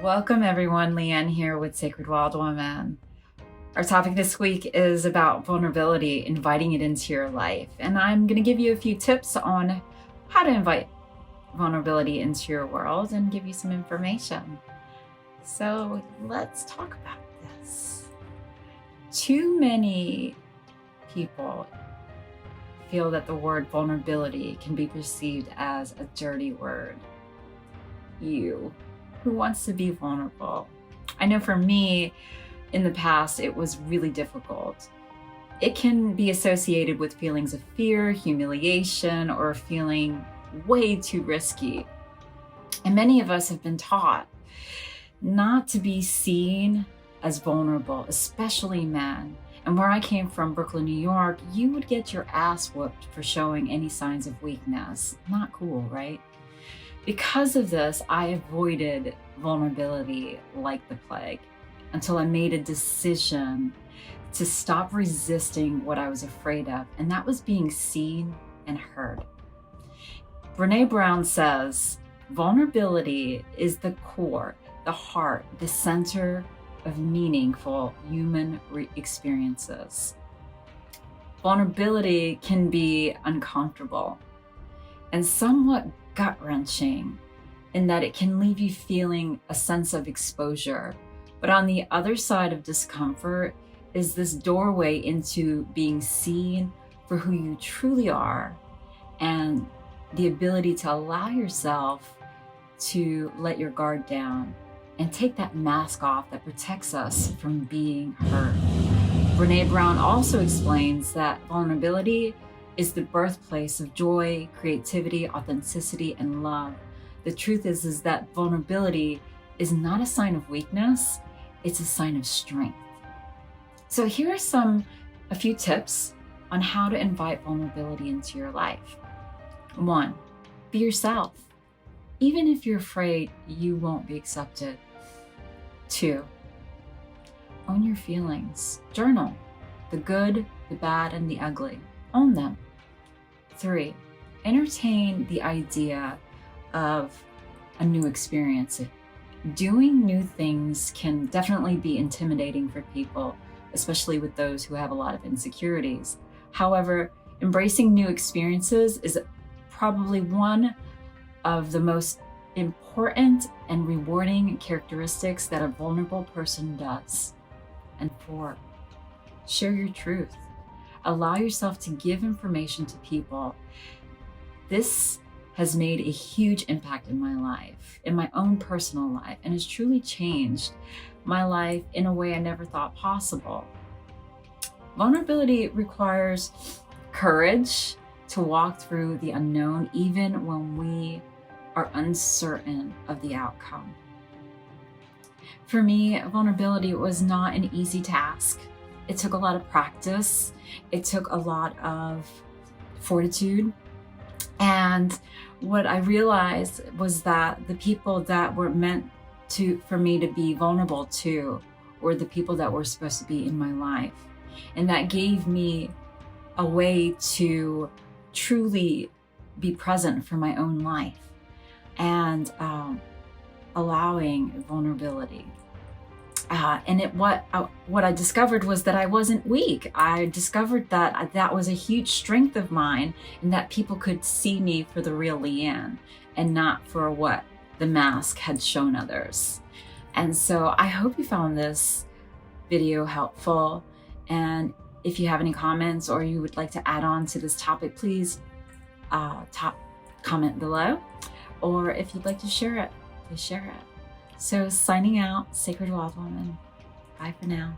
Welcome everyone, Leanne here with Sacred Wild Woman. Our topic this week is about vulnerability, inviting it into your life. And I'm going to give you a few tips on how to invite vulnerability into your world and give you some information. So let's talk about this. Too many people feel that the word vulnerability can be perceived as a dirty word. You, who wants to be vulnerable? I know for me, in the past, it was really difficult. It can be associated with feelings of fear, humiliation, or feeling way too risky. And many of us have been taught not to be seen as vulnerable, especially men. And where I came from, Brooklyn, New York, you would get your ass whooped for showing any signs of weakness. Not cool, right? Because of this, I avoided vulnerability like the plague until I made a decision to stop resisting what I was afraid of, and that was being seen and heard. Brené Brown says, vulnerability is the core, the heart, the center of meaningful human experiences. Vulnerability can be uncomfortable and somewhat gut-wrenching in that it can leave you feeling a sense of exposure. But on the other side of discomfort is this doorway into being seen for who you truly are and the ability to allow yourself to let your guard down and take that mask off that protects us from being hurt. Brené Brown also explains that vulnerability is the birthplace of joy, creativity, authenticity, and love. The truth is that vulnerability is not a sign of weakness, it's a sign of strength. So here are a few tips on how to invite vulnerability into your life. 1, be yourself. Even if you're afraid you won't be accepted. 2, own your feelings. Journal the good, the bad, and the ugly. Own them. 3, entertain the idea of a new experience. Doing new things can definitely be intimidating for people, especially with those who have a lot of insecurities. However, embracing new experiences is probably one of the most important and rewarding characteristics that a vulnerable person does. And 4, share your truth. Allow yourself to give information to people. This has made a huge impact in my life, in my own personal life, and has truly changed my life in a way I never thought possible. Vulnerability requires courage to walk through the unknown, even when we are uncertain of the outcome. For me, vulnerability was not an easy task. It took a lot of practice. It took a lot of fortitude. And what I realized was that the people that were meant for me to be vulnerable to were the people that were supposed to be in my life. And that gave me a way to truly be present for my own life and allowing vulnerability. What I discovered was that I wasn't weak. I discovered that that was a huge strength of mine, and that people could see me for the real Leanne and not for what the mask had shown others. And so I hope you found this video helpful. And if you have any comments or you would like to add on to this topic, please comment below. Or if you'd like to share it, please share it. So signing out, Sacred Wild Woman. Bye for now.